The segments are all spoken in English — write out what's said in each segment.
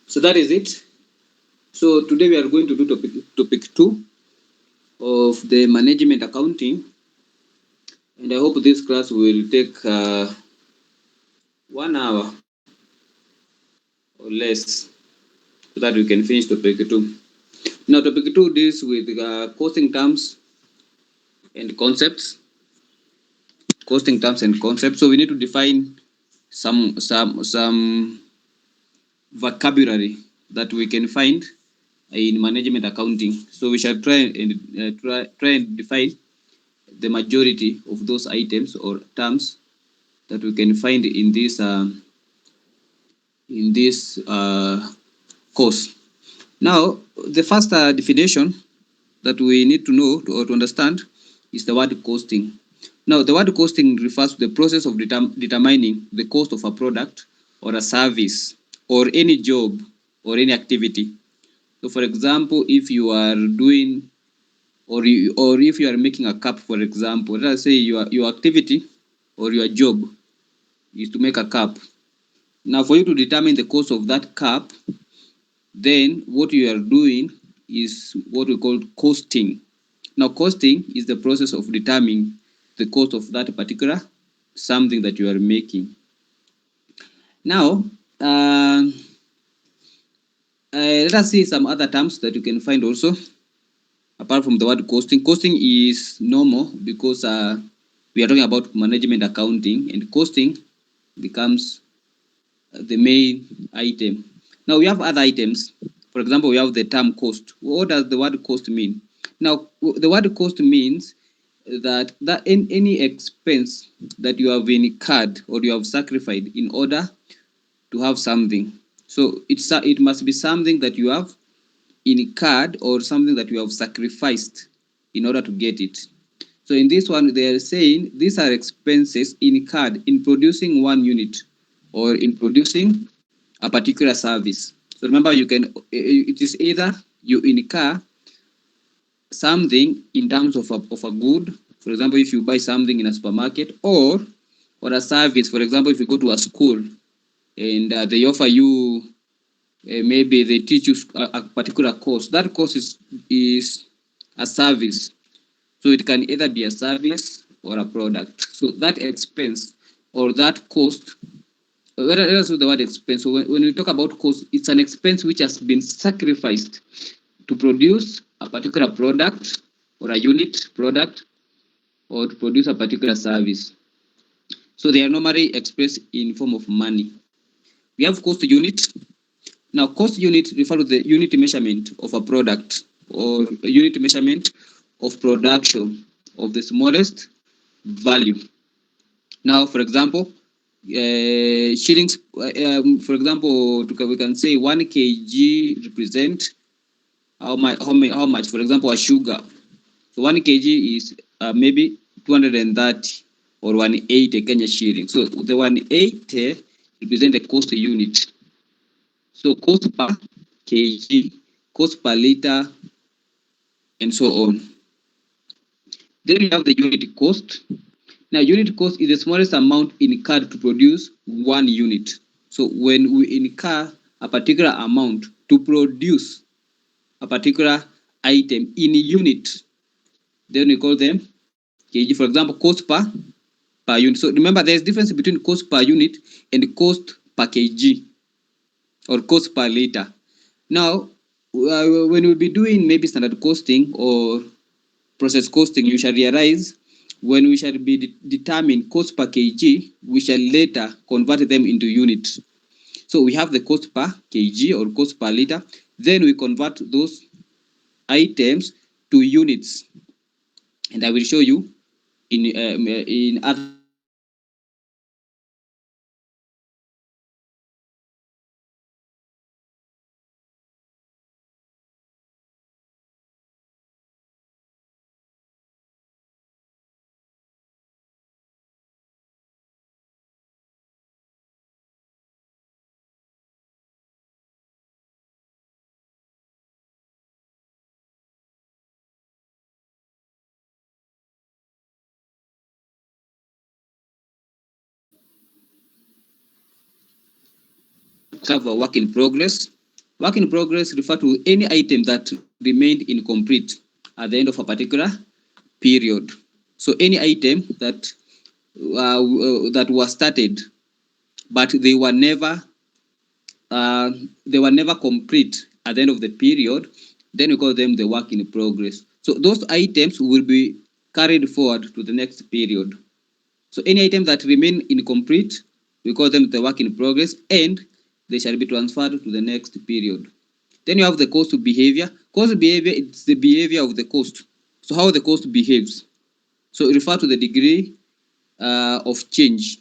So that is it. So today we are going to do topic 2 of the management accounting, and I hope this class will take 1 hour or less so that we can finish topic 2. Now topic 2 deals with costing terms and concepts. Costing terms and concepts. So we need to define some vocabulary that we can find in management accounting. So we shall try and define the majority of those items or terms that we can find in this course. Now, the first definition that we need to know or to understand is the word costing. Now, the word costing refers to the process of determining the cost of a product or a service or any job or any activity. So, for example, if you are doing or if you are making a cup, for example, let us say your activity or your job is to make a cup. Now, for you to determine the cost of that cup, then what you are doing is what we call costing. Now, costing is the process of determining the cost of that particular something that you are making. Now, let us see some other terms that you can find also apart from the word costing. Costing is normal because we are talking about management accounting, and costing becomes the main item. Now we have other items. For example, we have the term cost. What does the word cost mean? Now, the word cost means that in any expense that you have incurred or you have sacrificed in order to have something. So it must be something that you have incurred or something that you have sacrificed in order to get it. So in this one, they are saying these are expenses incurred in producing one unit or in producing a particular service. So remember, it is either you incur something in terms of a good, for example, if you buy something in a supermarket, or a service, for example, if you go to a school and they offer you, maybe they teach you a particular course. That course is a service. So it can either be a service or a product. So that expense or that cost, let us use the word expense. So when we talk about cost, it's an expense which has been sacrificed to produce a particular product or a unit product or to produce a particular service. So they are normally expressed in form of money. We have cost unit. Now, cost unit refers to the unit measurement of a product or a unit measurement of production of the smallest value. Now, for example, shillings, for example, we can say 1 kg represent how much, for example, a sugar. So 1 kg is maybe 230 or 180 Kenya shilling. So the 180 represent the cost unit. So cost per kg, cost per liter, and so on. Then we have the unit cost. Now, unit cost is the smallest amount incurred to produce one unit. So when we incur a particular amount to produce a particular item in unit, then we call them kg. For example, cost per unit. So remember, there's difference between cost per unit and cost per kg or cost per liter. Now, when we'll be doing maybe standard costing or process costing, you shall realize when we shall be determine cost per kg, we shall later convert them into units. So we have the cost per kg or cost per liter, then we convert those items to units, and I will show you in other have a work in progress. Work in progress refer to any item that remained incomplete at the end of a particular period. So any item that was started, but they were never complete at the end of the period, then we call them the work in progress. So those items will be carried forward to the next period. So any item that remain incomplete, we call them the work in progress, and they shall be transferred to the next period. Then you have the cost behavior. Cost behavior is the behavior of the cost. So how the cost behaves. So it refer to the degree of change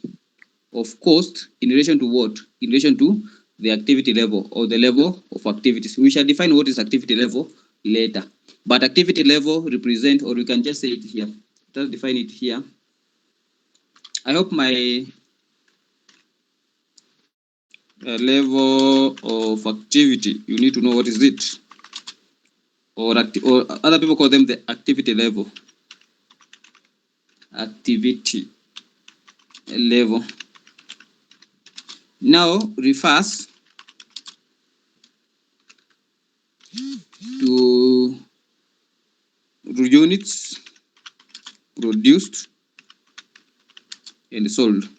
of cost in relation to what? In relation to the activity level or the level of activities. We shall define what is activity level later. But activity level represent, or we can just say it here. Let's define it here. I hope my level of activity, you need to know what is it. Or other people call them the activity level. Activity level. Now refers to units produced and sold.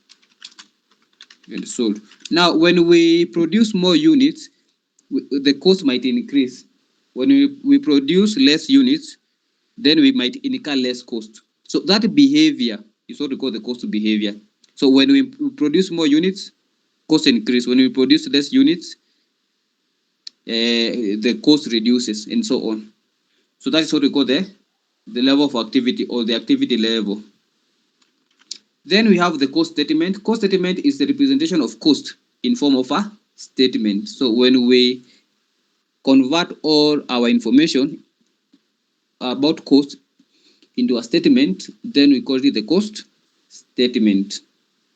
Now, when we produce more units, the cost might increase. When we produce less units, then we might incur less cost. So that behavior is what we call the cost behavior. So when we produce more units, cost increase. When we produce less units, the cost reduces, and so on. So that is what we call the level of activity, or the activity level. Then we have the cost statement. Cost statement is the representation of cost in form of a statement. So when we convert all our information about cost into a statement, then we call it the cost statement.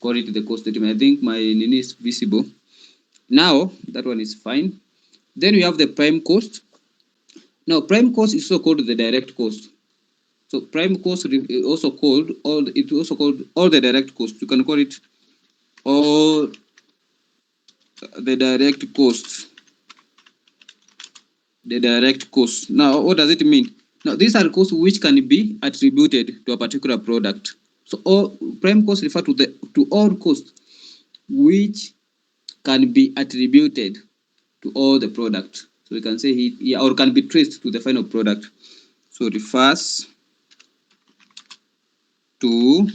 Call it the cost statement. I think my name is visible. Now, that one is fine. Then we have the prime cost. Now, prime cost is also called the direct cost. So prime cost is also called all the direct cost. You can call it all the direct cost. The direct cost. Now, what does it mean? Now, these are costs which can be attributed to a particular product. So all prime costs refer to all costs which can be attributed to all the product. So we can say here, or can be traced to the final product. So refers to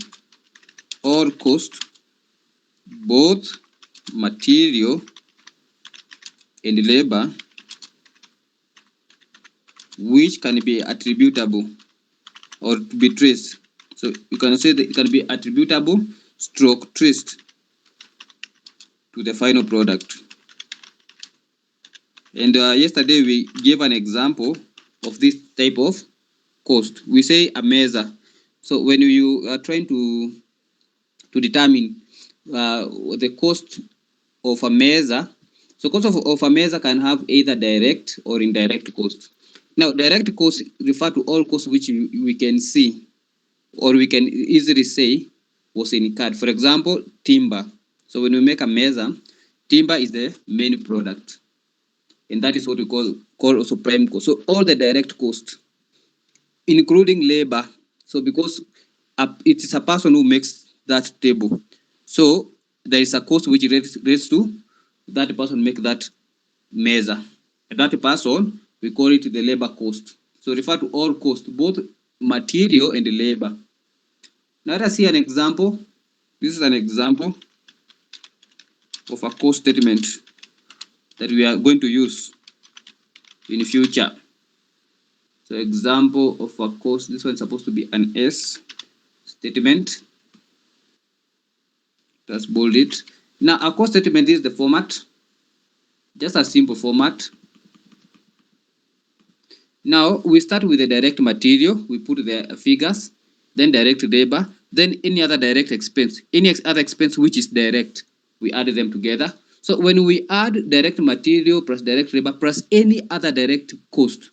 all cost, both material and labor, which can be attributable or to be traced. So you can say that it can be attributable stroke traced to the final product. And yesterday we gave an example of this type of cost. We say a measure. So when you are trying to determine the cost of a measure, so cost of a measure can have either direct or indirect cost. Now, direct costs refer to all costs which we can see, or we can easily say was incurred. For example, timber. So when we make a measure, timber is the main product, and that is what we call also prime cost. So all the direct costs, including labor. So because it is a person who makes that table, so there is a cost which relates to that person make that measure, and that person, we call it the labor cost. So refer to all costs, both material and labor. Now let us see an example. This is an example of a cost statement that we are going to use in the future. So example of a cost, this one is supposed to be an S statement. Let's bold it. Now a cost statement is the format, just a simple format. Now we start with the direct material, we put the figures, then direct labor, then any other direct expense, any other expense which is direct, we add them together. So when we add direct material plus direct labor plus any other direct cost,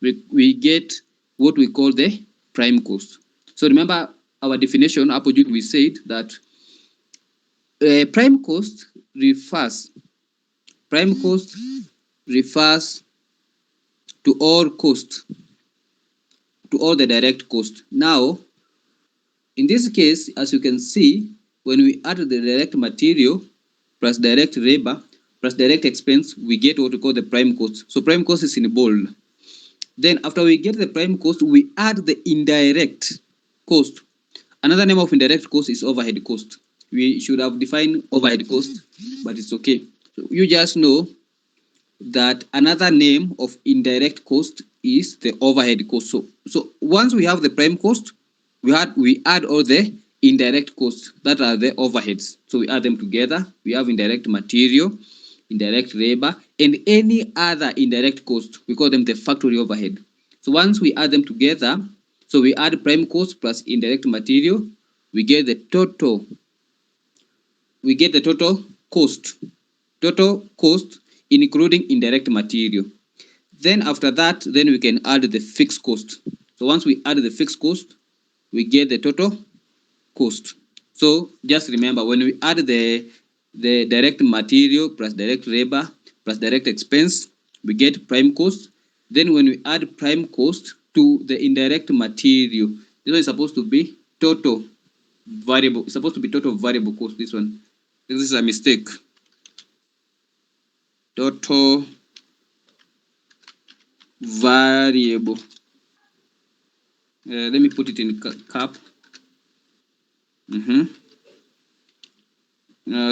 we get what we call the prime cost. So remember our definition, opposite, we said that prime cost refers Prime cost refers to all cost, to all the direct cost. Now, in this case, as you can see, when we add the direct material plus direct labor plus direct expense, we get what we call the prime cost. So prime cost is in bold. Then after we get the prime cost, we add the indirect cost. Another name of indirect cost is overhead cost. We should have defined overhead cost, but it's okay. So you just know that another name of indirect cost is the overhead cost. So once we have the prime cost, we add all the indirect costs that are the overheads. So we add them together. We have indirect material, indirect labor, and any other indirect cost. We call them the factory overhead. So once we add them together, so we add prime cost plus indirect material, we get the total. We get the total cost. Total cost including indirect material. Then after that, then we can add the fixed cost. So once we add the fixed cost, we get the total cost. So just remember, when we add the direct material plus direct labor plus direct expense, we get prime cost. Then when we add prime cost to the indirect material, this one is supposed to be total variable. It's supposed to be total variable cost. This one, this is a mistake. Total variable. Let me put it in cap.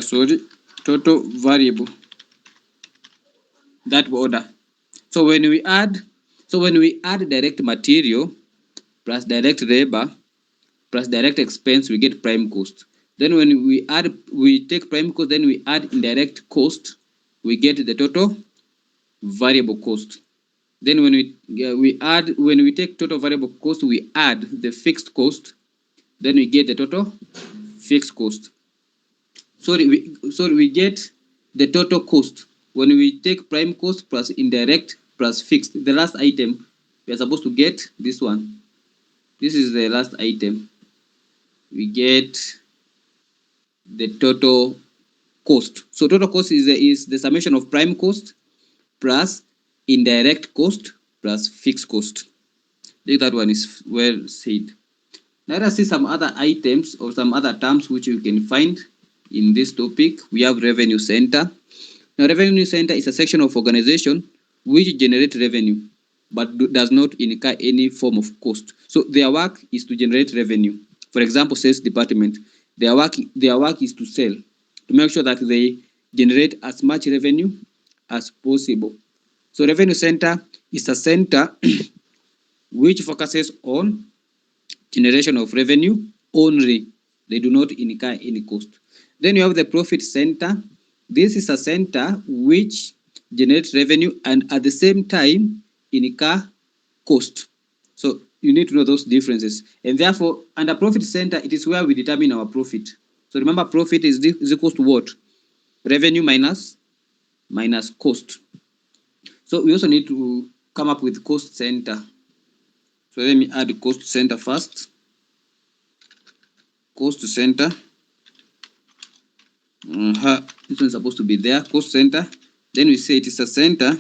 Sorry, total variable. That order. So when we add direct material plus direct labor plus direct expense, we get prime cost. Then when we take prime cost, then we add indirect cost, we get the total variable cost. Then when we take total variable cost, we add the fixed cost, then we get the total fixed cost. Sorry, we get the total cost when we take prime cost plus indirect plus fixed. The last item, we are supposed to get this one. This is the last item. We get the total cost. So total cost is the summation of prime cost plus indirect cost plus fixed cost. I think that one is well said. Let us see some other items or some other terms which you can find in this topic. We have revenue center. Now, revenue center is a section of organization which generates revenue but does not incur any form of cost. So their work is to generate revenue. For example, sales department, their work is to sell, to make sure that they generate as much revenue as possible. So revenue center is a center which focuses on generation of revenue only. They do not incur any cost. Then you have the profit center. This is a center which generates revenue and at the same time incur cost. So you need to know those differences. And therefore, under profit center, it is where we determine our profit. So remember, profit is equal to what? Revenue minus cost. So we also need to come up with cost center. So let me add cost center first. Cost center. This one is supposed to be there. Cost center. Then we say it is a center.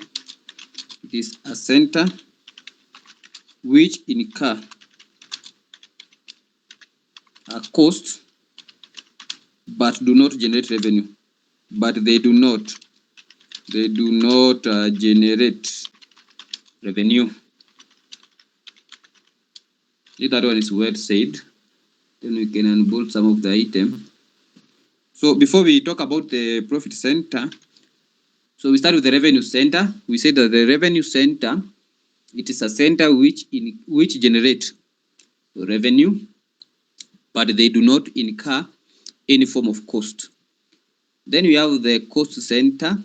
It is a center which incur a cost but do not generate revenue. But they do not generate revenue. If that one is well said, then we can unbolt some of the item. So before we talk about the profit center, so we start with the revenue center. We say that the revenue center, it is a center which generate revenue, but they do not incur any form of cost. Then we have the cost center.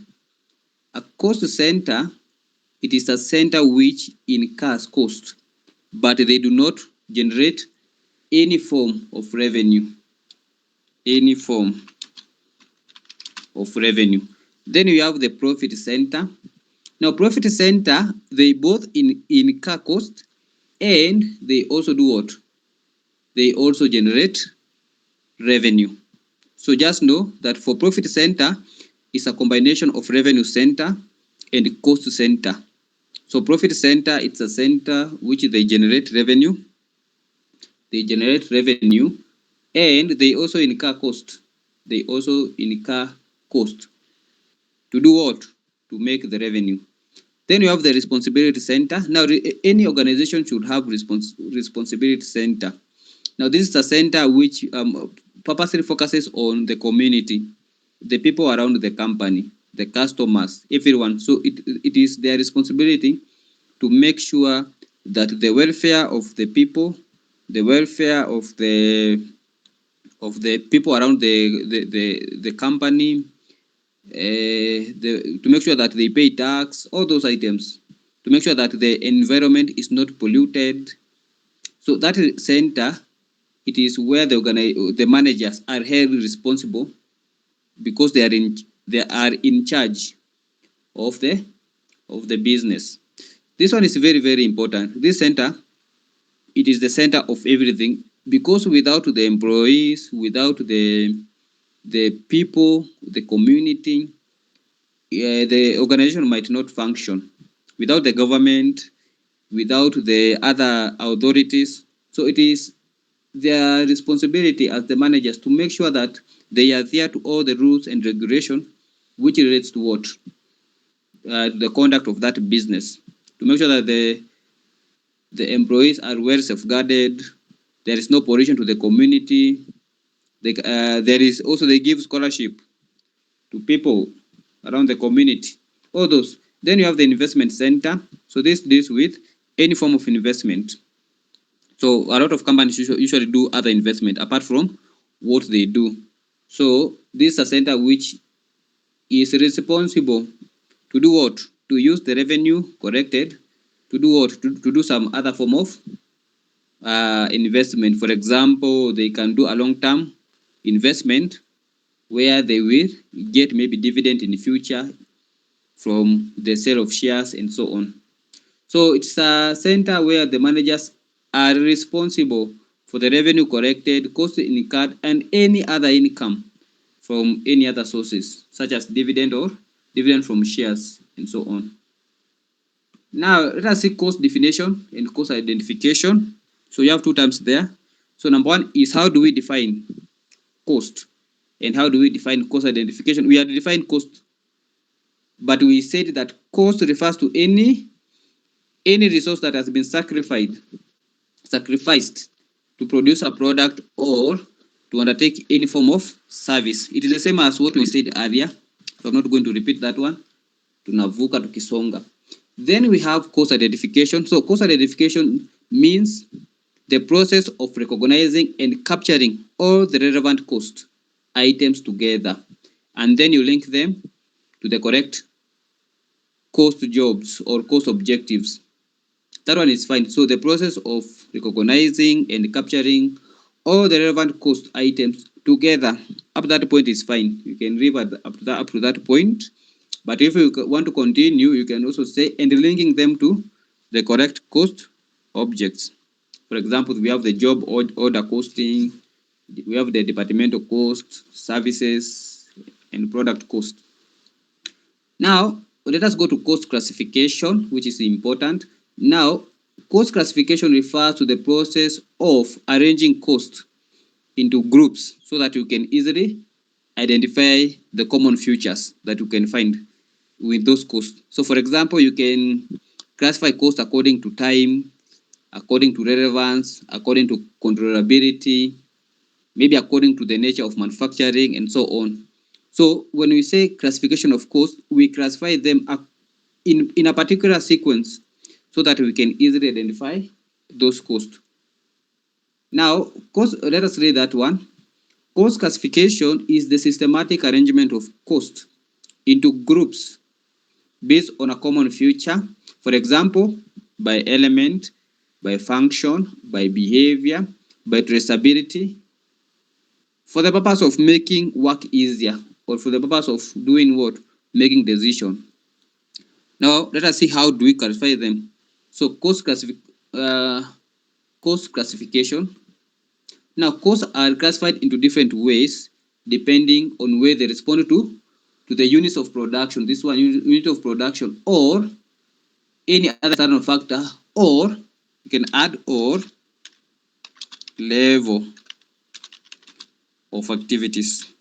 A cost center, it is a center which incurs cost, but they do not generate any form of revenue. Any form of revenue. Then we have the profit center. Now, profit center, they both incur cost and they also do what? They also generate revenue. So just know that for profit center, is a combination of revenue center and cost center. So profit center, it's a center which they generate revenue, and they also incur cost. They also incur cost to do what? To make the revenue. Then you have the responsibility center. Now, any organization should have responsibility center. Now, this is a center which purposely focuses on the community, the people around the company, the customers, everyone. So it is their responsibility to make sure that the welfare of the people, the welfare of the people around the company, to make sure that they pay tax, all those items, to make sure that the environment is not polluted. So that center, it is where the managers are held responsible because they are in charge of the business. This one is very, very important. This center, it is the center of everything, because without the employees, without the people, the community, the organization might not function. Without the government, without the other authorities. So it is their responsibility as the managers to make sure that they adhere to all the rules and regulation which relates to what? The conduct of that business. To make sure that the employees are well safeguarded, there is no pollution to the community. There is also, they give scholarship to people around the community, all those. Then you have the investment center. So this deals with any form of investment. So a lot of companies usually do other investment apart from what they do. So this is a center which is responsible to do what? To use the revenue collected to do what? To do some other form of investment. For example, they can do a long-term investment where they will get maybe dividend in the future from the sale of shares and so on. So it's a center where the managers are responsible for the revenue collected, cost incurred, and any other income from any other sources, such as dividend or dividend from shares and so on. Now, let us see cost definition and cost identification. So you have two terms there. So number one is, how do we define cost? And how do we define cost identification? We have defined cost, but we said that cost refers to any resource that has been sacrificed to produce a product or to undertake any form of service. It is the same as what we said earlier. So I'm not going to repeat that one. Tunavuka tukisonga. Then we have cost identification. So cost identification means the process of recognizing and capturing all the relevant cost items together, and then you link them to the correct cost jobs or cost objectives. That one is fine. So the process of recognizing and capturing all the relevant cost items together, up to that point is fine. You can leave up to that point. But if you want to continue, you can also say, and linking them to the correct cost objects. For example, we have the job order costing, we have the departmental cost, services, and product cost. Now, let us go to cost classification, which is important. Now, cost classification refers to the process of arranging costs into groups so that you can easily identify the common features that you can find with those costs. So for example, you can classify costs according to time, according to relevance, according to controllability, maybe according to the nature of manufacturing, and so on. So when we say classification of costs, we classify them in a particular sequence so that we can easily identify those costs. Now, let us read that one. Cost classification is the systematic arrangement of costs into groups based on a common feature, for example, by element, by function, by behavior, by traceability, for the purpose of making work easier, or for the purpose of doing what? Making decision. Now, let us see how do we classify them. So cost classification. Now, costs are classified into different ways depending on where they respond to to the units of production, this one unit of production, or any other external factor, or you can add or level of activities.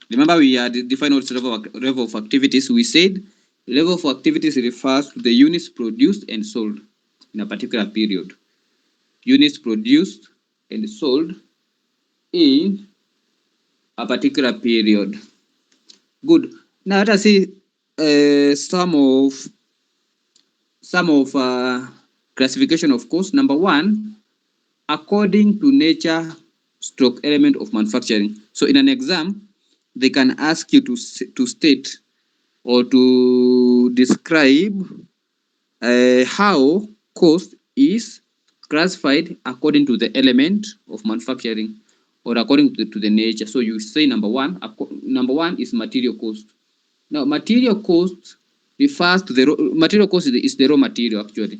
Remember, we had defined what's level of activities. We said level of activities refers to the units produced and sold in a particular period. Units produced and sold in a particular period. Good. Now let us see some of classification of cost. Number one, according to nature stroke element of manufacturing. So in an exam, they can ask you to state or to describe how cost is classified according to the element of manufacturing or according to the nature. So you say number one is material cost. Now material cost refers to the material cost is the raw material actually.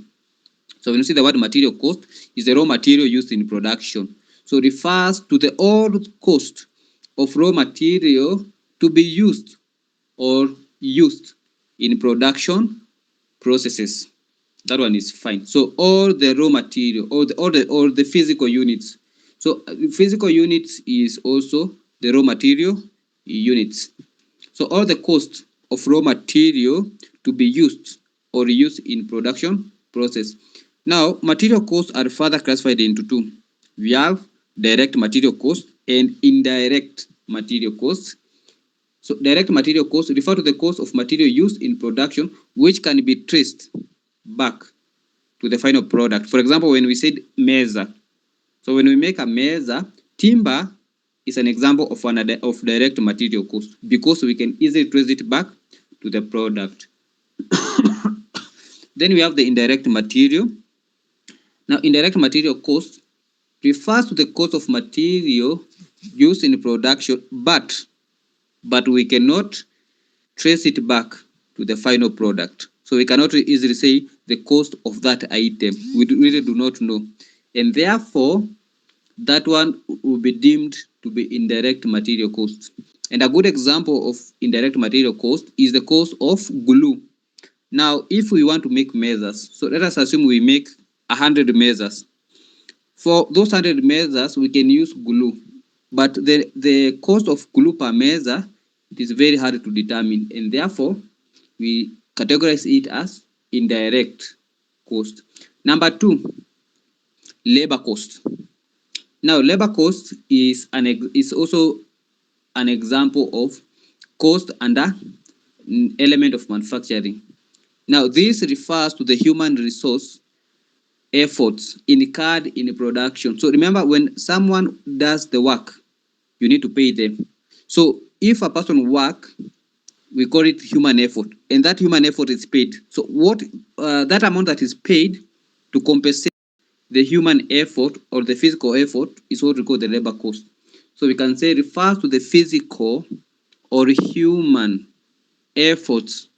So when you see the word material cost, is the raw material used in production. So it refers to the all cost of raw material to be used or used in production processes. That one is fine. So all the raw material, all the physical units. So physical units is also the raw material units. So all the cost of raw material to be used or used in production process. Now, material costs are further classified into two. We have direct material cost and indirect material costs. So direct material costs refer to the cost of material used in production, which can be traced back to the final product. For example, when we said meza, so when we make a meza, timber is an example of direct material cost because we can easily trace it back to the product. Then we have the indirect material. Now, indirect material cost refers to the cost of material used in production, but we cannot trace it back to the final product. So we cannot easily say the cost of that item. We really do not know. And therefore, that one will be deemed to be indirect material cost. And a good example of indirect material cost is the cost of glue. Now, if we want to make measures, so let us assume we make 100 measures. For those 100 measures, we can use glue. But the cost of glue per measure, it is very hard to determine. And therefore, we categorize it as indirect cost. Number two, labor cost. Now, labor cost is also an example of cost under element of manufacturing. Now, this refers to the human resource efforts incurred in production. So remember, when someone does the work, you need to pay them. So if a person work, we call it human effort, and that human effort is paid. So what that amount that is paid to compensate the human effort or the physical effort is what we call the labor cost. So we can say refers to the physical or human efforts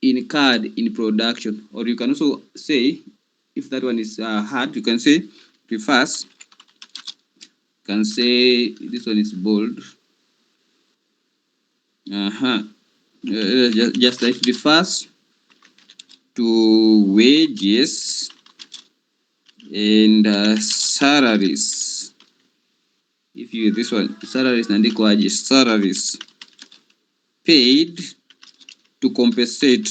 incurred in production. Or you can also say, if that one is hard, you can say refers. You can say this one is bold. Just like refers to wages and salaries. If you this one salaries naandikwa aje, salaries paid to compensate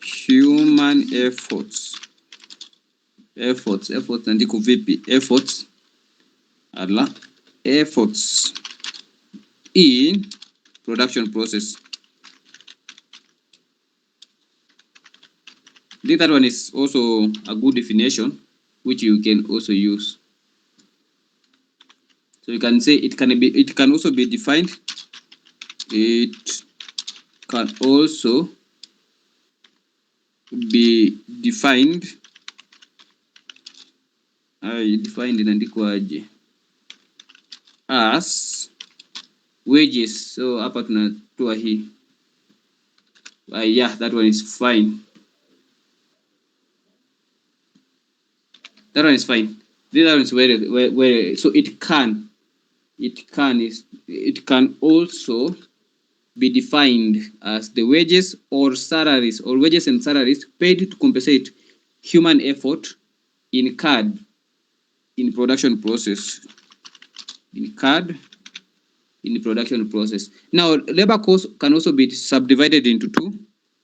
human efforts naandiko vipi, efforts in production process. I think that one is also a good definition which you can also use. So you can say it can also be defined. It can also be defined. Defined inaandikwaje? As wages. So hapa tunatoa hii. Yeah, that one is fine. That one is fine. This one is where so it can also be defined as the wages or salaries or wages and salaries paid to compensate human effort incurred in production process. Incurred in the production process. Now, labor cost can also be subdivided into two.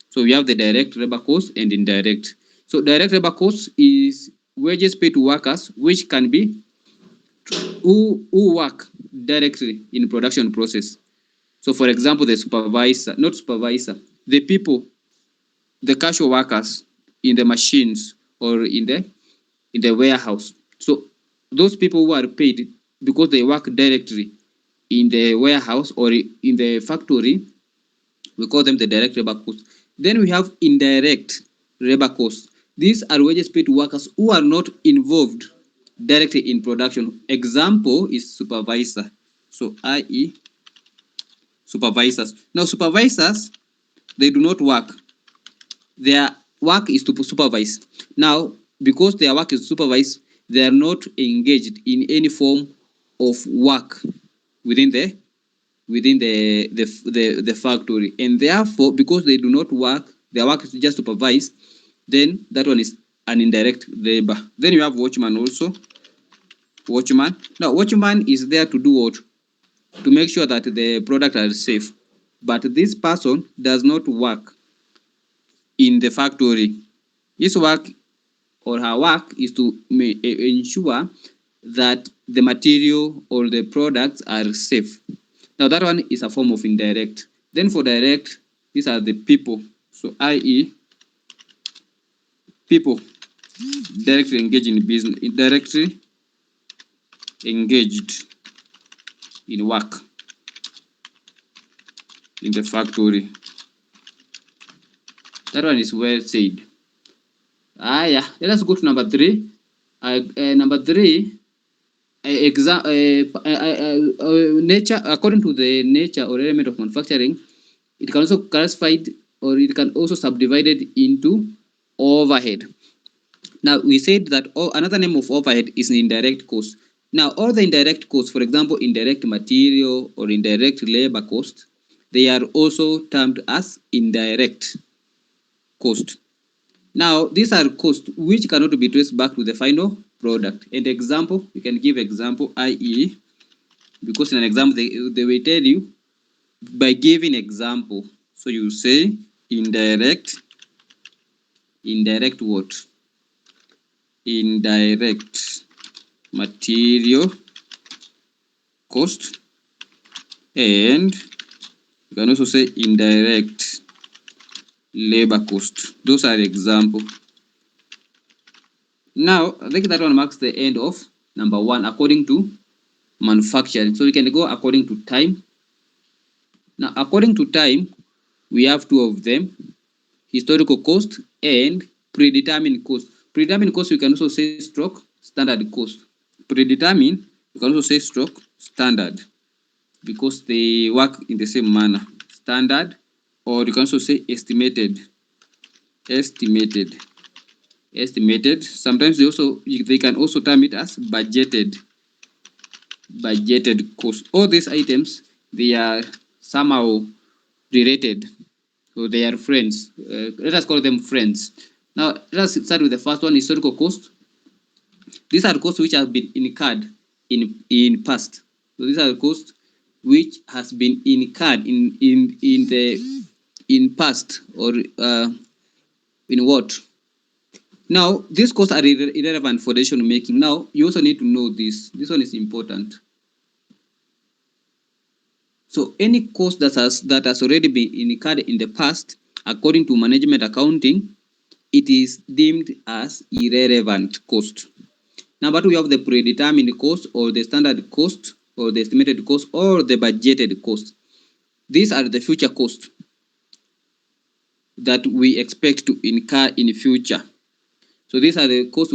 So we have the direct labor cost and indirect. So direct labor cost is wages paid to workers, which can be who work directly in production process. So for example, the supervisor, not supervisor, the people, the casual workers in the machines or in the warehouse. So those people who are paid because they work directly in the warehouse or in the factory, we call them the direct labor cost. Then we have indirect labor cost. These are wages paid to workers who are not involved directly in production. Example is supervisor. So i.e. supervisors. Now supervisors, they do not work. Their work is to supervise. Now, because their work is to supervise, they are not engaged in any form of work within the factory, and therefore because they do not work, their work is just supervise, then that one is an indirect labor. Then you have watchman also. Watchman. Now watchman is there to do what? To make sure that the product are safe, but this person does not work in the factory. His work or her work is to ensure that the material or the products are safe. Now that one is a form of indirect. Then for direct, these are the people. So i.e. people directly engaged in business, indirectly engaged in work in the factory. That one is well said. Yeah. Let us go to number 3. Number 3, nature, according to the nature or element of manufacturing, it can also classified or it can also subdivided into overhead. Now we said that another name of overhead is an indirect cost. Now all the indirect costs, for example, indirect material or indirect labor cost, they are also termed as indirect cost. Now these are costs which cannot be traced back to the final product. And example, you can give example, i.e. because in an example they will tell you by giving example. So you say indirect what? Indirect material cost, and you can also say indirect labor cost. Those are example. Now I think that one marks the end of number 1 according to manufacturing. So we can go according to time. Now according to time, we have 2 of them: historical cost and predetermined cost. Predetermined cost, you can also say stroke standard cost. Predetermined, you can also say stroke standard because they work in the same manner. Standard, or you can also say estimated. Estimated. Sometimes they can also term it as budgeted. Budgeted cost. All these items, they are somehow related. So they are friends. Let us call them friends. Now let us start with the first one: historical cost. These are costs which have been incurred in past. So these are costs which has been incurred in past or in what. Now these costs are irrelevant for decision making. Now you also need to know this. This one is important. So any cost that has already been incurred in the past, according to management accounting, it is deemed as irrelevant cost. Number 2, we have the predetermined cost or the standard cost or the estimated cost or the budgeted cost. These are the future costs that we expect to incur in the future. So these are the costs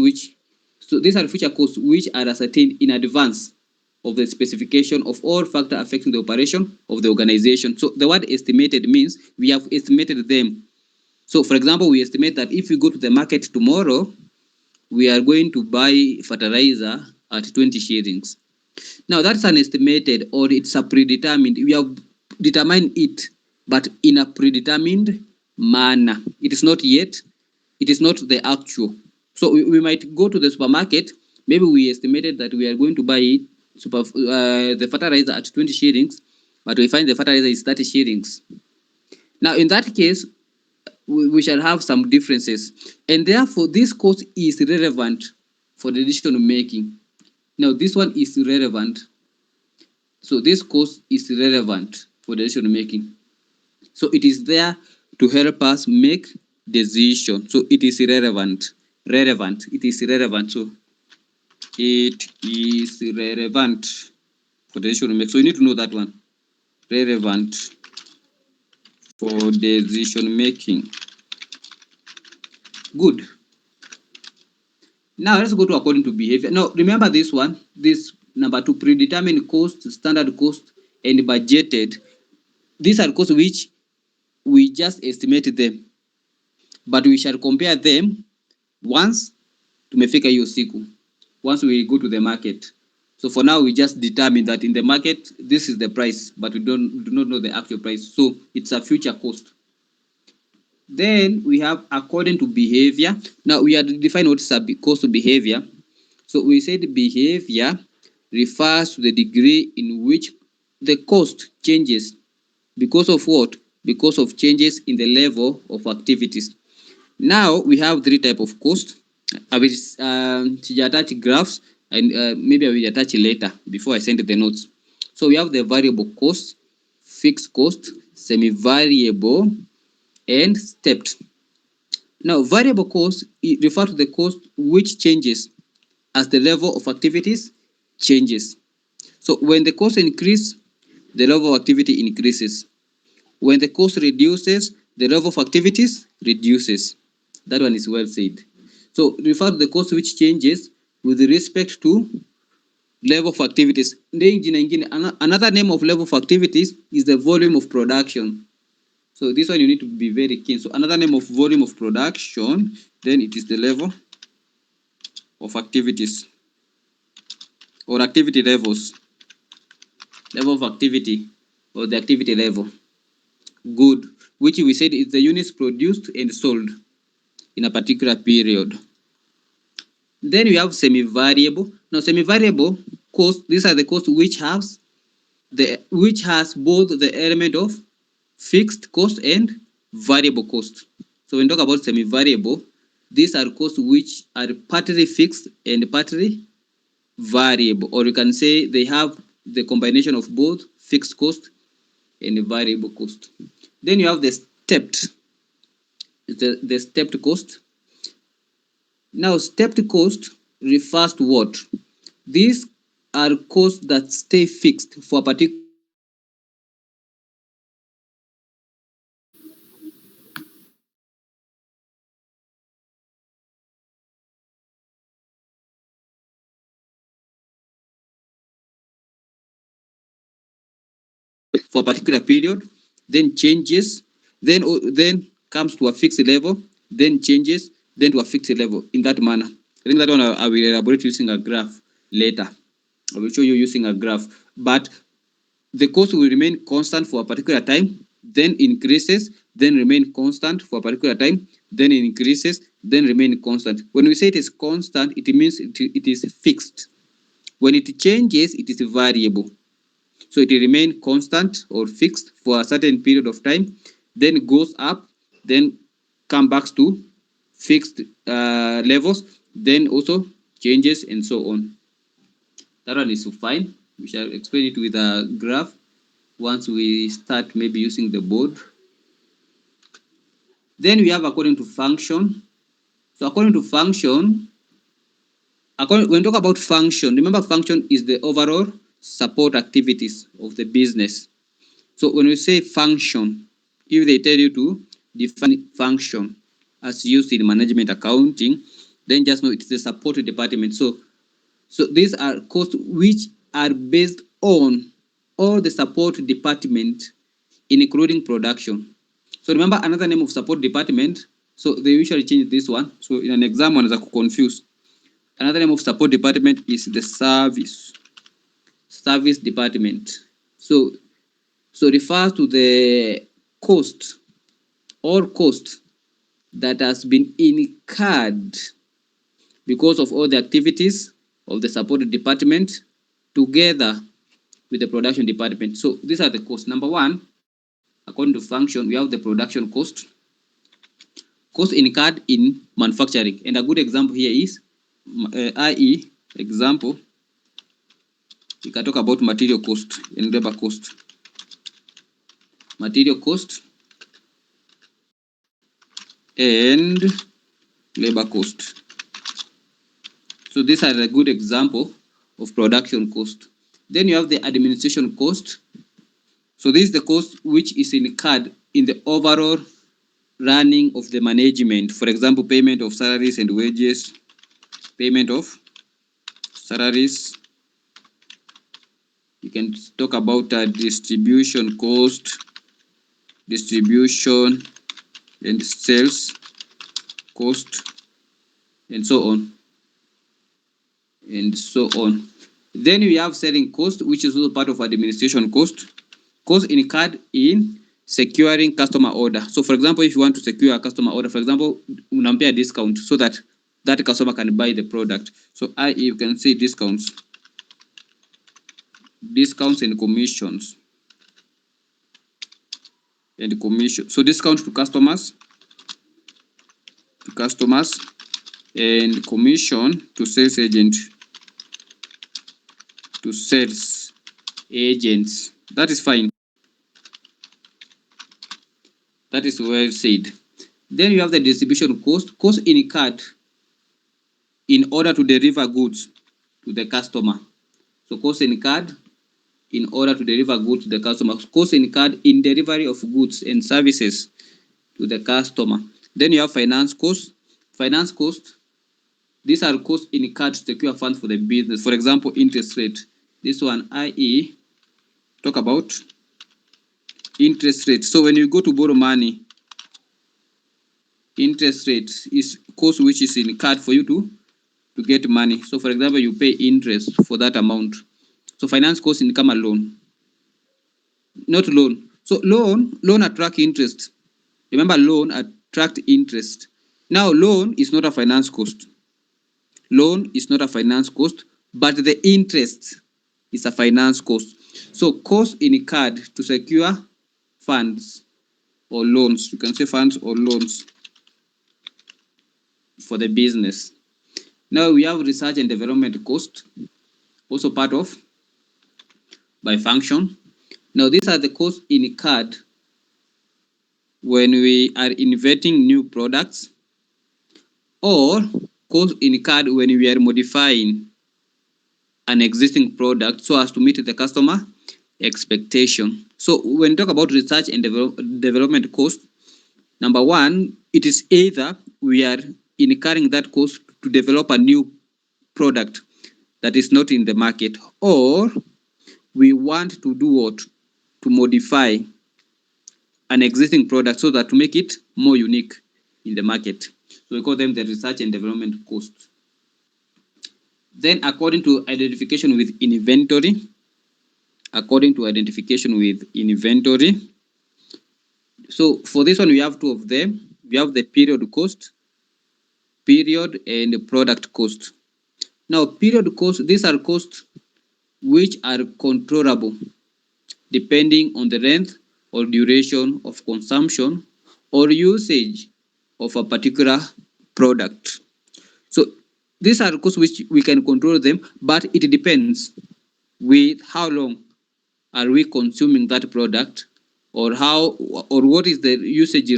these are future costs which are ascertained in advance of the specification of all factors affecting the operation of the organization. So the word estimated means we have estimated them. So for example, we estimate that if we go to the market tomorrow, we are going to buy fertilizer at 20 shillings. Now that's an estimated, or it's a predetermined. We have determined it, but in a predetermined manner. It is not yet, it is not the actual. So we might go to the supermarket, maybe we estimated that we are going to buy the fertilizer at 20 shillings, but we find the fertilizer is 30 shillings. Now in that case, we shall have some differences, and therefore this cost is relevant for the decision making. Now this one is relevant, so this cost is relevant for decision making. So it is there to help us make decision. So it is relevant. It is relevant. So it is relevant for decision making. So you need to know that one. Relevant for decision making. Good. Now let's go to according to behavior. Now remember this one, this number 2, predetermined cost, standard cost, and budgeted. These are costs which we just estimate them, but we shall compare them once tumefika hiyo siku, once we go to the market. So for now we just determine that in the market this is the price, but we do not know the actual price, so it's a future cost. Then we have according to behavior. Now we had defined what is a cost of behavior. So we said behavior refers to the degree in which the cost changes because of what? Because of changes in the level of activities. Now we have 3 types of cost. I will attach graphs, and maybe I will attach later before I send the notes. So we have the variable cost, fixed cost, semi-variable, and stepped. Now variable cost refers to the cost which changes as the level of activities changes. So when the cost increases, the level of activity increases. When the cost reduces, the level of activities reduces. That one is well said. So refer to the cost which changes with respect to level of activities. Another name of level of activities is the volume of production. So this one you need to be very keen. So another name of volume of production, then it is the level of activities or activity levels. Level of activity or the activity level. Good. Which we said is the units produced and sold in a particular period. Then we have semi-variable. Now semi-variable cost, these are the costs which has both the element of fixed cost and variable cost. So when we talk about semi-variable, these are costs which are partly fixed and partly variable, or you can say they have the combination of both fixed cost and variable cost. Then you have the stepped, the stepped cost. Now stepped cost refers to what? These are costs that stay fixed for a particular period, then changes, then comes to a fixed level, then changes, then to a fixed level in that manner. I think that one I will elaborate using a graph later. I will show you using a graph. But the cost will remain constant for a particular time, then increases, then remain constant for a particular time, then increases, then remain constant. When we say it is constant, it means it is fixed. When it changes, it is variable. So it will remain constant or fixed for a certain period of time, then goes up, then come back to fixed levels, then also changes and so on. That one is fine. We shall explain it with a graph once we start maybe using the board. Then we have according to function. So according to function, when we talk about function, remember function is the overall support activities of the business. So when we say function, if they tell you to define function as used in management accounting, then just know it's the support department. So these are costs which are based on all the support department, including production. So remember another name of support department. So they usually change this one. So in an exam, one is confused. Another name of support department is the service department. So refers to the cost or cost that has been incurred because of all the activities of the support department together with the production department. So these are the costs. Number one, according to function, we have the production cost, cost incurred in manufacturing. And a good example here is, i.e., example, we can talk about material cost and labor cost. Material cost and labor cost. So these are a good example of production cost. Then you have the administration cost. So this is the cost which is incurred in the overall running of the management. For example, payment of salaries and wages, payment of salaries. You can talk about distribution cost, distribution and sales cost, and so on. And so on. Then we have selling cost, which is also part of administration cost. Cost incurred in securing customer order. So for example, if you want to secure a customer order, for example, unampea discount so that that customer can buy the product. So you can see discounts and commissions. And commission. So discount to customers, and commission to sales agent, to sales agents. That is fine. That is well said. Then you have the distribution cost incurred in order to deliver goods to the customer. So cost incurred in order to deliver goods to the customer. Cost incurred in delivery of goods and services to the customer. Then you have finance cost. Finance cost, these are costs incurred to secure funds for the business. For example, interest rate. This one, i.e., talk about interest rate. So when you go to borrow money, interest rate is cost which is incurred for you to get money. So for example, you pay interest for that amount. So finance cost income a loan, not loan. So loan attract interest. Remember, loan attract interest. Now loan is not a finance cost. Loan is not a finance cost, but the interest is a finance cost. So cost incurred to secure funds or loans. You can say funds or loans for the business. Now we have research and development cost, also part of by function. Now these are the costs incurred when we are inventing new products, or costs incurred when we are modifying an existing product so as to meet the customer expectation. So when we talk about research and development cost, number one, it is either we are incurring that cost to develop a new product that is not in the market, or we want to do what? To modify an existing product so that to make it more unique in the market. So we call them the research and development cost. Then according to identification with inventory, so for this one we have two of them. We have the period cost, period and product cost. Now period cost, these are costs which are controllable depending on the length or duration of consumption or usage of a particular product. So these are costs which we can control them, but it depends with how long are we consuming that product, or what is the usage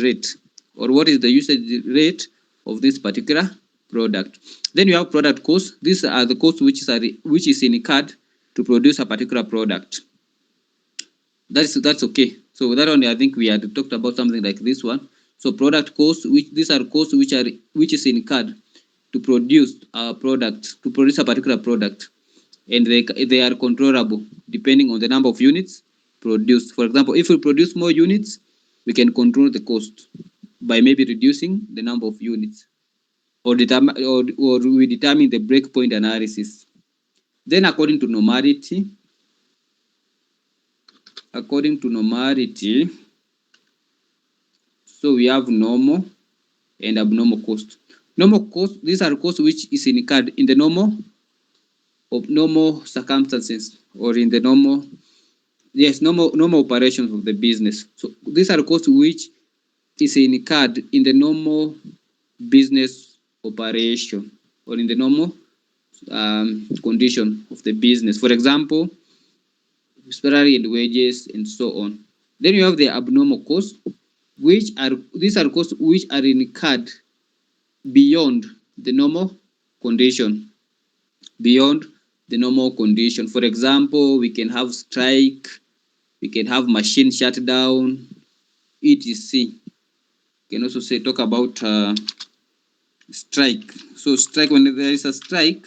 rate of this particular product. Then you have product costs. These are the costs which is incurred to produce a particular product. That's okay. So that one, I think we had talked about something like this one. So product costs, these are costs which is incurred to produce a product, to produce a particular product, and they are controllable depending on the number of units produced. For example, if we produce more units, we can control the cost by maybe reducing the number of units. or we determine the breakpoint analysis. Then according to normality, so we have normal and abnormal cost. Normal cost, these are costs which is incurred in the normal circumstances, or in the normal operations of the business. So these are costs which is incurred in the normal business operation, or in the normal condition of the business. For example, salary and wages and so on. Then you have the abnormal costs, these are costs which are incurred beyond the normal condition. For example, we can have strike, we can have machine shutdown, etc. We can also talk about strike. So strike, when there is a strike,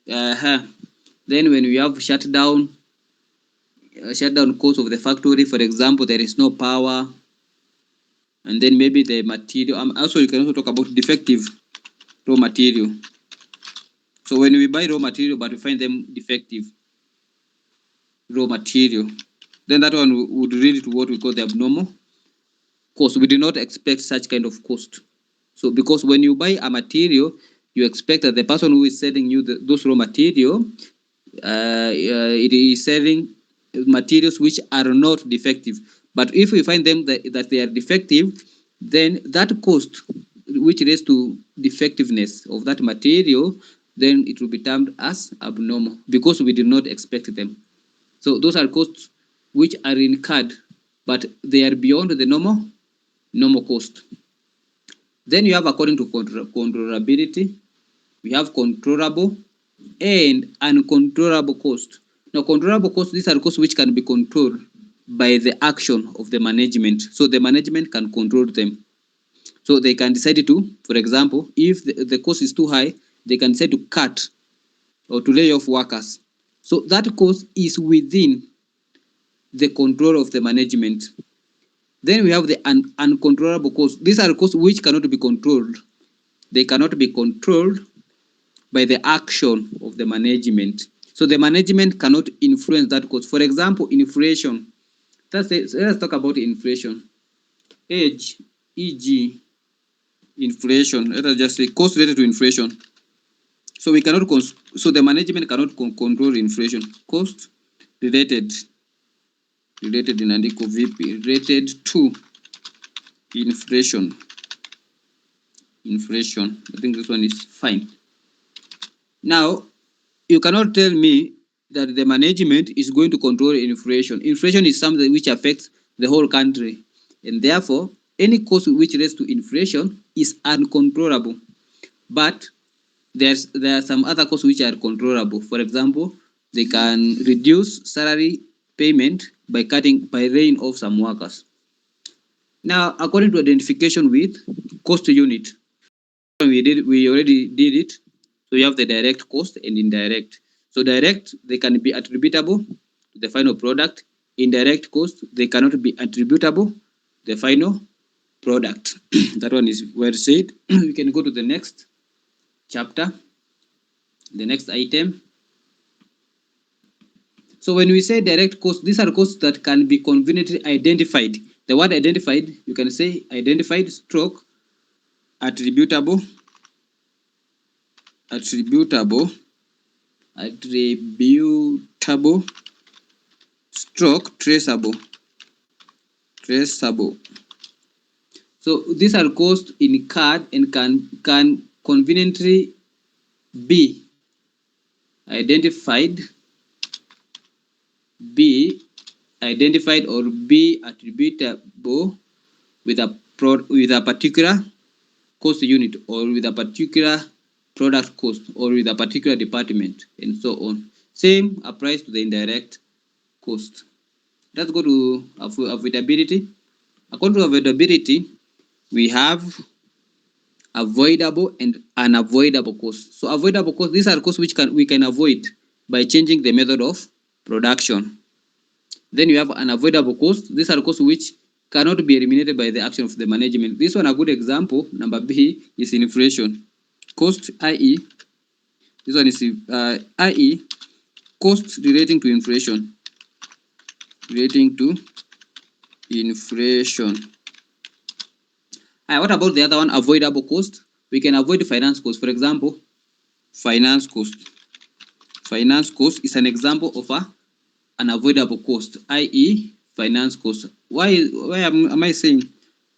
then when we have shutdown cost of the factory, for example, there is no power, and then maybe the material. Also, you can also talk about defective raw material. So when we buy raw material but we find them defective raw material, then that one would lead to what we call the abnormal cost. We do not expect such kind of cost. So because when you buy a material, you expect that the person who is selling you those raw material, it is selling materials which are not defective. But if we find them that they are defective, then that cost which relates to defectiveness of that material, then it will be termed as abnormal because we did not expect them. So those are costs which are incurred, but they are beyond the normal cost. Then you have, according to controllability, we have controllable and uncontrollable cost. Now, controllable costs, these are costs which can be controlled by the action of the management. So the management can control them. So they can decide to, for example, if the cost is too high, they can decide to cut or to lay off workers. So that cost is within the control of the management. Then we have the uncontrollable costs. These are costs which cannot be controlled. They cannot be controlled by the action of the management. So the management cannot influence that cost. For example, inflation. Let's talk about inflation. E.g. inflation. Let us just say cost related to inflation. So we cannot. So the management cannot control inflation. Cost related in Andiko VP related to inflation. I think this one is fine. Now, you cannot tell me that the management is going to control inflation. Inflation is something which affects the whole country, and therefore any cost which relates to inflation is uncontrollable. But there are some other costs which are controllable. For example, they can reduce salary payment by laying off some workers. Now, according to identification with cost unit, we already did it. So you have the direct cost and indirect. So direct, they can be attributable to the final product. Indirect cost, they cannot be attributable to the final product. That one is well said. We can go to the next chapter, the next item. So when we say direct cost, these are costs that can be conveniently identified. The word identified, you can say identified stroke attributable stroke traceable. So these are costs incurred and can conveniently be identified or be attributable with a particular cost unit, or with a particular product cost, or with a particular department, and so on. Same applies to the indirect cost. Let's go to avoidability. According to avoidability, we have avoidable and unavoidable costs. So avoidable costs, these are costs which we can avoid by changing the method of production. Then you have unavoidable costs. These are costs which cannot be eliminated by the action of the management. This one, a good example, number B, is inflation. Cost, i.e., this one is i.e. cost relating to inflation. Relating to inflation. What about the other one, avoidable cost? We can avoid finance cost. For example, finance cost. Finance cost is an example of an avoidable cost, i.e. finance cost. Why am I saying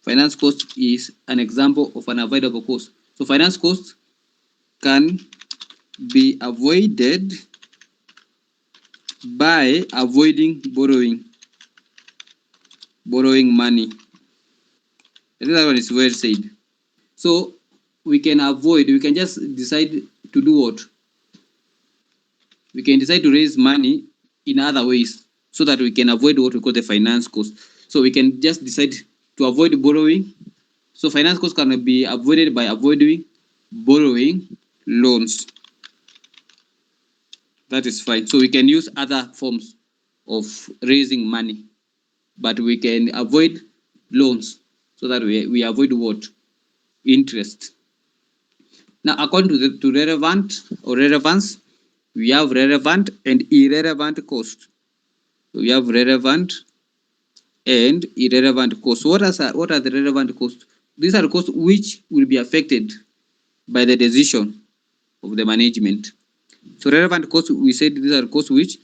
finance cost is an example of an avoidable cost? So finance cost can be avoided by avoiding borrowing money. I think that one is well said. So we can just decide to do what? We can decide to raise money in other ways so that we can avoid what we call the finance cost. So we can just decide to avoid borrowing. So finance cost can be avoided by avoiding borrowing loans. That is fine. So we can use other forms of raising money, but we can avoid loans so that we avoid what? Interest. Now, according to relevant or relevance, we have relevant and irrelevant cost. We have relevant and irrelevant costs. What are the relevant costs? These are costs which will be affected by the decision of the management. So relevant costs, we said these are costs which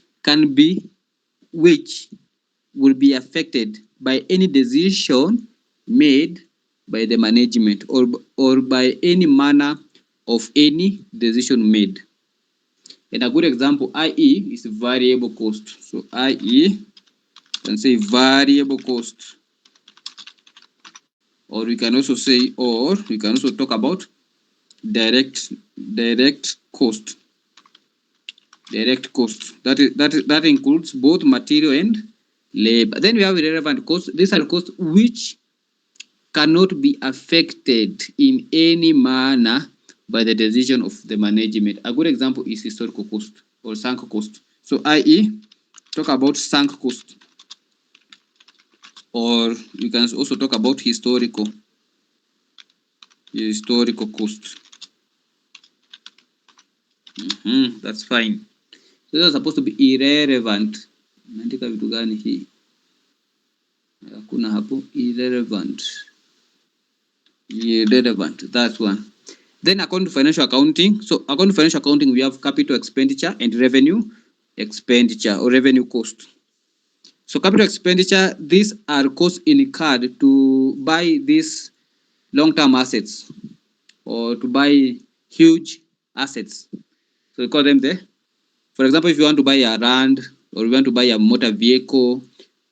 will be affected by any decision made by the management or by any manner of any decision made. And a good example, i.e., is variable cost. So i.e., can say variable cost, or we can also talk about direct cost. Direct cost that includes both material and labor. Then we have irrelevant costs. These are costs which cannot be affected in any manner by the decision of the management. A good example is historical cost or sunk cost. So i.e., talk about sunk cost, or you can also talk about historical cost. That's fine. So those are supposed to be irrelevant. Naandika vitu gani hii? Hakuna hapo. Irrelevant. That's one. Then according to financial accounting, we have capital expenditure and revenue expenditure or revenue cost. So capital expenditure, these are costs incurred to buy these long-term assets or to buy huge assets. So we call them for example, if you want to buy a land, or you want to buy a motor vehicle,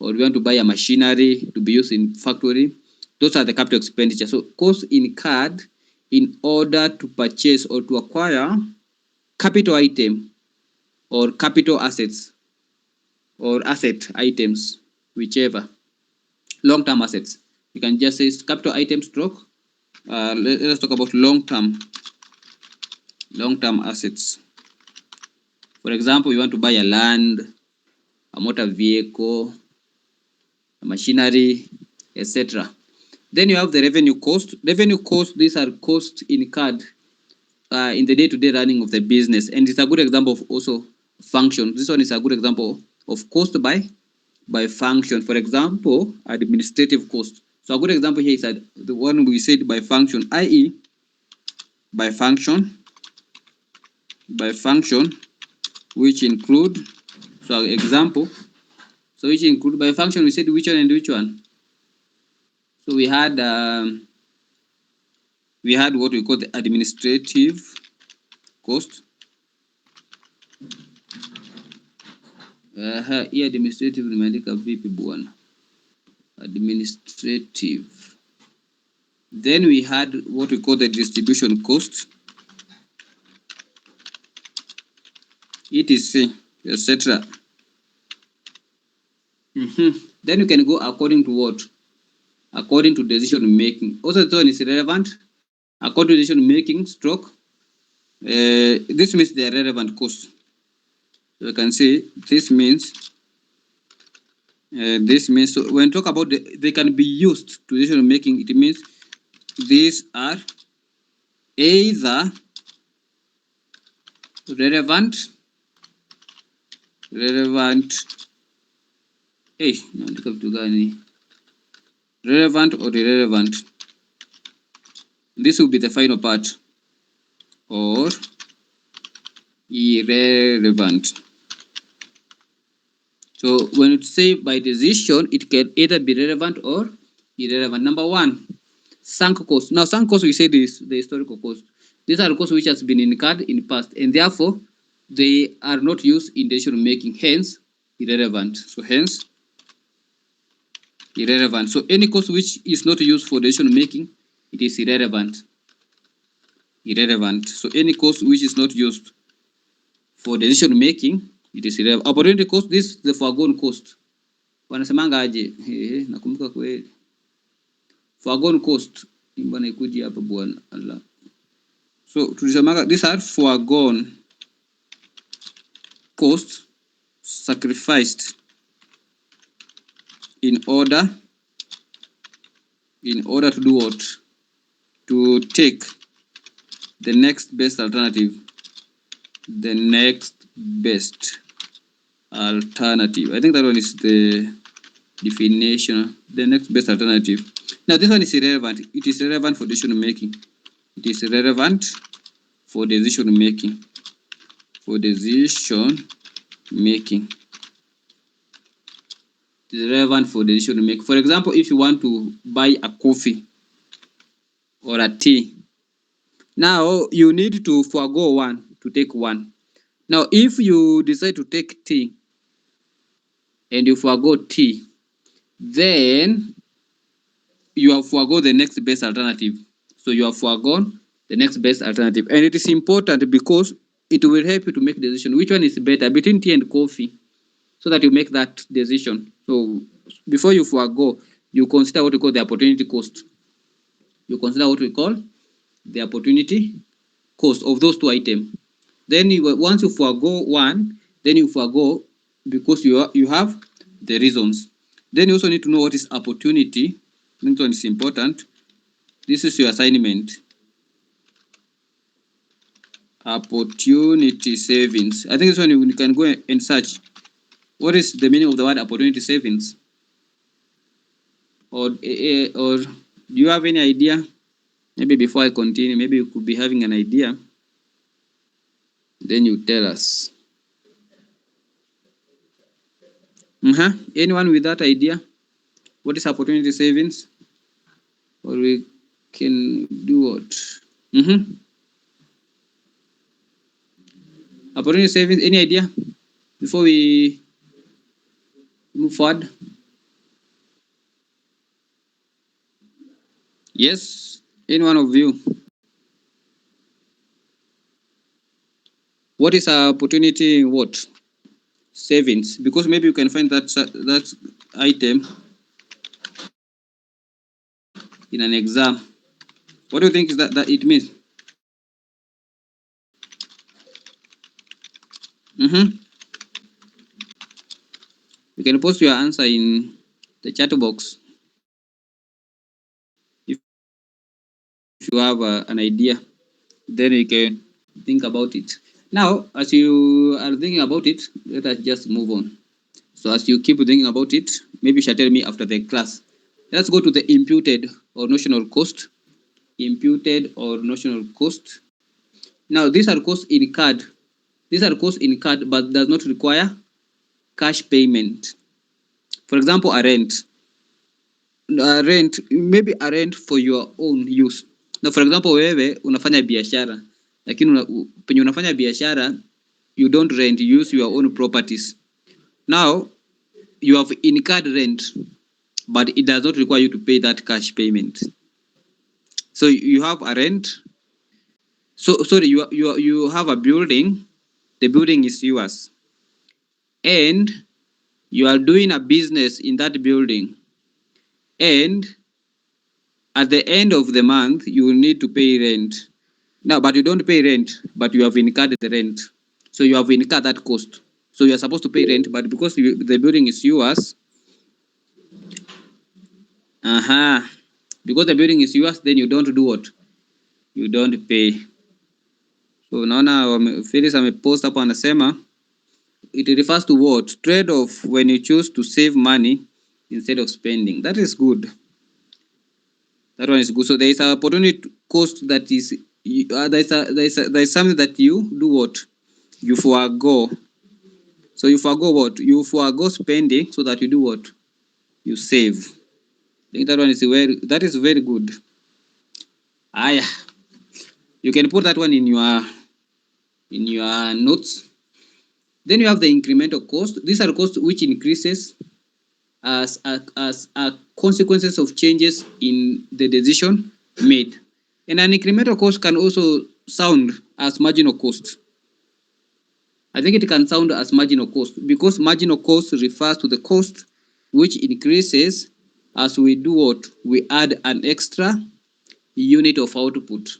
or you want to buy a machinery to be used in factory, those are the capital expenditure. So costs incurred in order to purchase or to acquire capital item or capital assets or asset items, whichever. Long-term assets. You can just say capital item stroke. Let's talk about long-term assets. For example, you want to buy a land, a motor vehicle, a machinery, etc. Then you have the revenue cost. Revenue cost, these are costs incurred in the day-to-day running of the business. And it's a good example of also function. This one is a good example of cost by function. For example, administrative cost. So a good example here is the one we said by function, i.e. by function, which include, so example, so which include by function, we said which one and which one. So we had what we call the administrative cost. Hii administrative nimeandika vipi bwana? Administrative. Then we had what we call the distribution cost, etc., etc. Then you can go according to what? According to decision making. Also, this one is relevant. According to decision making stroke. This means they are relevant costs. So you can say this means This means so when talk about they can be used to decision making, it means these are either relevant, relevant, naandika vitu gani? Relevant or irrelevant. This will be the final part, or irrelevant. So when you say by decision, it can either be relevant or irrelevant. Number one, sunk cost. Now sunk cost, we say this the historical cost. These are costs which has been incurred in the past, and therefore they are not used in decision making, hence irrelevant. So hence irrelevant. So any cost which is not used for decision making, it is irrelevant. Irrelevant. So any cost which is not used for decision making, it is irrelevant. Opportunity cost, this is the foregone cost. Wanasemanga aje? Nakumbuka kweli. Foregone cost. Mbona ikuji hapa bwana Allah. So tulisemanga these are foregone costs sacrificed in order to do what? To take the next best alternative. The next best alternative. I think that one is the definition. The next best alternative. Now this one is irrelevant. It is relevant for decision making. It is relevant for decision making. For decision making. It is relevant for decision making. For example, if you want to buy a coffee or a tea, now you need to forego one to take one. Now if you decide to take tea and you forego tea, then you have forego the next best alternative. So you have foregone the next best alternative, and it is important because it will help you to make decision which one is better between tea and coffee, so that you make that decision. So before you forego, you consider what we call the opportunity cost. You consider what we call the opportunity cost of those two items. Then once you forego one, then you forego because you have the reasons. Then you also need to know what is opportunity. This one is important. This is your assignment. Opportunity savings. I think this one you can go and search. What is the meaning of the word opportunity savings? Or do you have any idea? Maybe before I continue, maybe you could be having an idea. Then you tell us. Anyone with that idea? What is opportunity savings? Or we can do what? Opportunity savings, any idea? Before we move forward? Yes, any one of you? What is opportunity what? Savings, because maybe you can find that item in an exam. What do you think is that it means? You can post your answer in the chat box if you have an idea. Then you can think about it. Now, as you are thinking about it, let us just move on. So as you keep thinking about it, maybe you shall tell me after the class. Let's go to the imputed or notional cost. Imputed or notional cost. Now, these are costs incurred. These are costs incurred but does not require cash payment. For example, a rent. Maybe a rent for your own use. Now, for example, wewe unafanya biashara, lakini penye unafanya biashara, you don't rent, you use your own properties. Now, you have incurred rent, but it does not require you to pay that cash payment. So you have a rent. So sorry, you have a building. The building is yours, and you are doing a business in that building, and at the end of the month you will need to pay rent. Now, but you don't pay rent, but you have incurred the rent. So you have incurred that cost. So you are supposed to pay rent, but because the building is yours, Because the building is yours, then you don't do what? You don't pay. So naona Felix amepost hapo anasema it refers to what? Trade off when you choose to save money instead of spending. That is good. That one is good. So there is an opportunity cost that is there is something that you do what? You forego. So you forego what? You forego spending so that you do what? You save. I think that one is very good. Aya. You can put that one in your notes. Then you have the incremental cost. These are costs which increases as a consequences of changes in the decision made. And an incremental cost can also sound as marginal cost. I think it can sound as marginal cost because marginal cost refers to the cost which increases as we do what? We add an extra unit of output.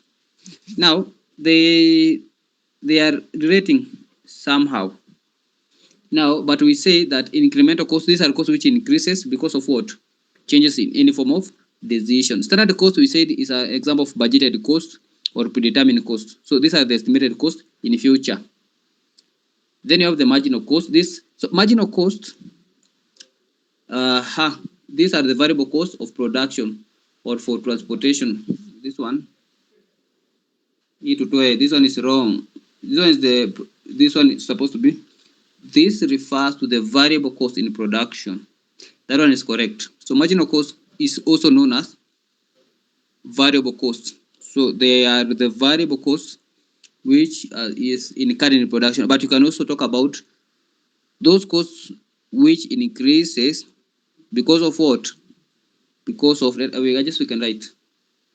Now, they are relating somehow. Now, but we say that incremental costs, these are costs which increases because of what? Changes in any form of decision. Standard cost, we said, is an example of budgeted cost or predetermined cost. So these are the estimated cost in the future. Then you have the marginal cost. Marginal cost, these are the variable costs of production or for transportation. This one, this one is wrong. This one is supposed to be. This refers to the variable cost in production. That one is correct. So marginal cost is also known as variable cost. So they are the variable cost which is incurred in production. But you can also talk about those costs which increases because of what? Because of that. We can write.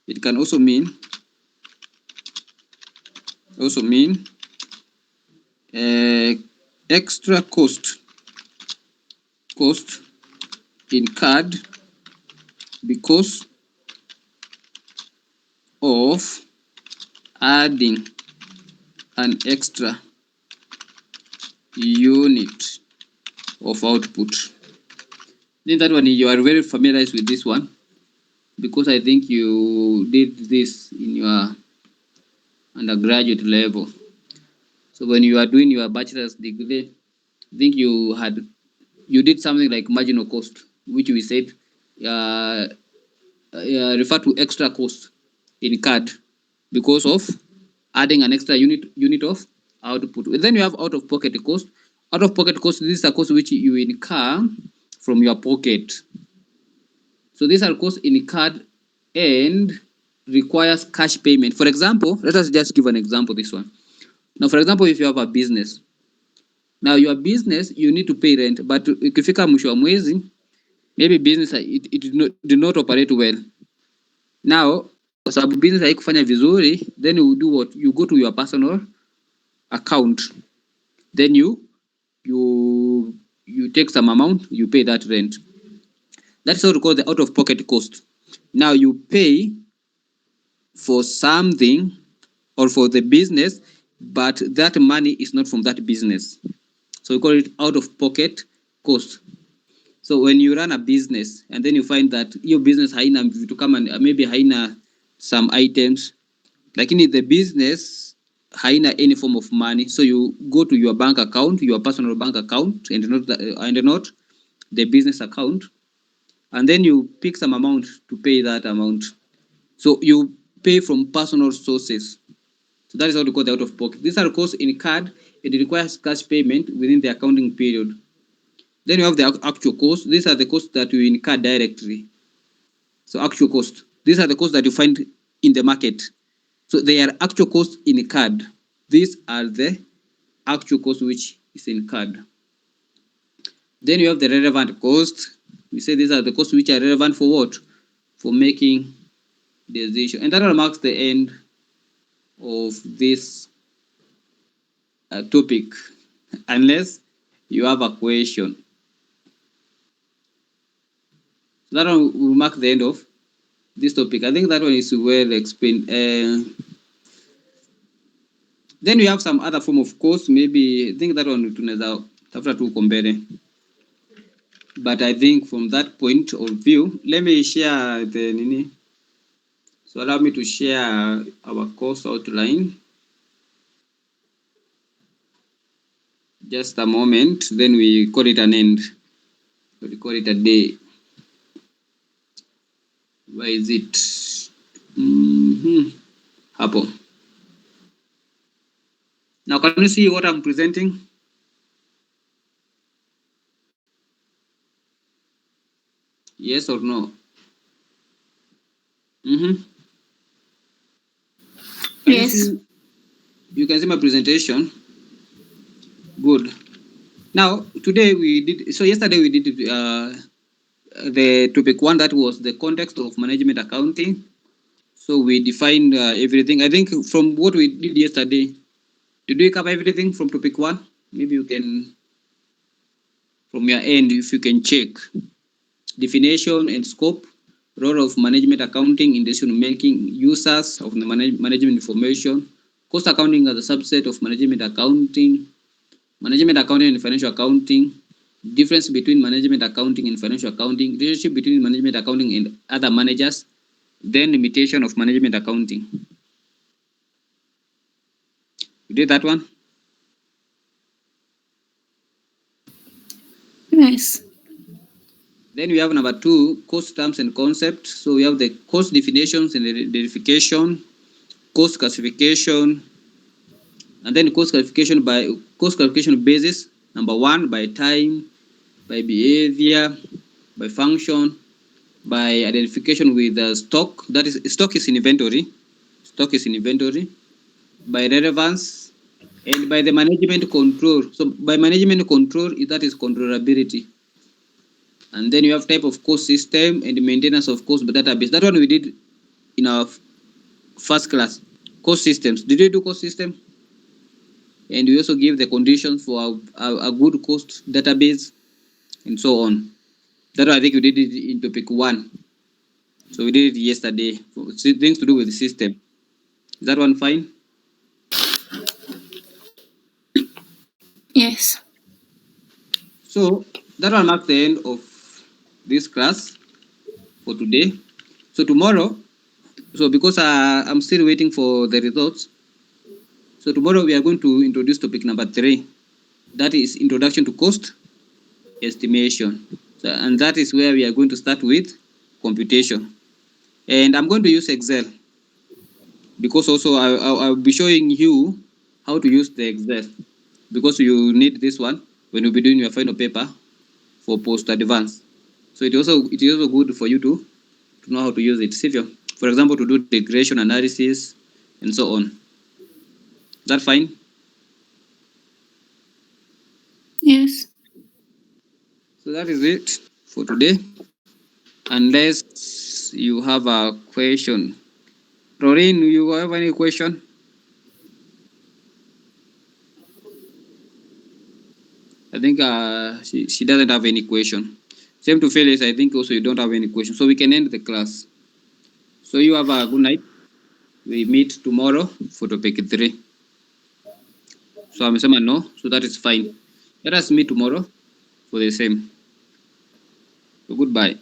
It can also mean extra cost incurred because of adding an extra unit of output. Then that one, you are very familiarized with this one because I think you did this in your undergraduate level. So when you are doing your bachelor's degree, I think you did something like marginal cost, which we said refer to extra cost incurred because of adding an extra unit of output. And then you have out-of-pocket cost. Out-of-pocket cost, this is a cost which you incur from your pocket. So these are costs incurred and requires cash payment. For example, let us just give an example, this one. Now, for example, if you have a business, now your business, you need to pay rent, but ikifika mwisho wa mwezi, maybe business it did not operate well. Now, kwa sababu business haikufanya vizuri, then you do what? You go to your personal account, then you take some amount, you pay that rent. That's what we call the out-of-pocket cost. Now you pay for something or for the business, but that money is not from that business. So we call it out-of-pocket cost. So when you run a business and then you find that your business haina vitu kama maybe haina some items, like in the business haina any form of money, so you go to your bank account, your personal bank account, and not the business account, and then you pick some amount to pay that amount. So you pay from personal sources. So that is how we call the out-of-pocket. These are costs incurred. It requires cash payment within the accounting period. Then you have the actual costs. These are the costs that you incur directly. So actual costs. These are the costs that you find in the market. So they are actual costs incurred. These are the actual costs which is incurred. Then you have the relevant costs. We say these are the costs which are relevant for what? For making decision. And that marks the end of this topic, unless you have a question. That one will mark the end of this topic. I think that one is well explained. Then we have some other form of course. Maybe I think that one tunaweza tafuta tu uko mbele. But I think from that point of view, let me share the nini. So allow me to share our course outline. Just a moment, then we call it an end. We call it a day. Where is it? Hapo. Now, can you see what I'm presenting? Yes or no? Yes. You can see my presentation. Good. Now, today we did, so yesterday we did the topic 1, that was the context of management accounting. So we defined everything. I think from what we did yesterday, did we cover everything from topic 1? Maybe you can, from your end, if you can check. Definition and scope, role of management accounting in decision making, users of the management information, cost accounting as a subset of management accounting and financial accounting, difference between management accounting and financial accounting, relationship between management accounting and other managers, then limitation of management accounting. You did that one? Yes. Then we have number 2, cost terms and concepts. So we have the cost definitions and identification, cost classification, and then cost classification basis. Number 1, by time, by behavior, by function, by identification with the stock. That is, stock is in inventory. Stock is in inventory. By relevance, and by the management control. So by management control, that is controllability. And then you have type of cost system and maintenance of cost database. That one we did in our first class. Cost systems. Did you do cost system? And we also give the conditions for a good cost database and so on. That I think we did it in topic 1. So we did it yesterday. Things to do with the system. Is that one fine? Yes. So that one marks the end of this class for today. So tomorrow, so because I'm still waiting for the results, so tomorrow we are going to introduce topic number 3. That is introduction to cost estimation. So, and that is where we are going to start with computation. And I'm going to use Excel because also I'll be showing you how to use the Excel, because you need this one when you'll be doing your final paper for post advance. So it is also good for you to know how to use it. For example, to do regression analysis and so on. Is that fine? Yes. So that is it for today. Unless you have a question. Doreen, you have any question? I think she doesn't have any question. Same to Phyllis, I think also you don't have any question. So we can end the class. So you have a good night. We meet tomorrow for topic 3. So amesema no, so that is fine. Let us meet tomorrow for the same. So goodbye.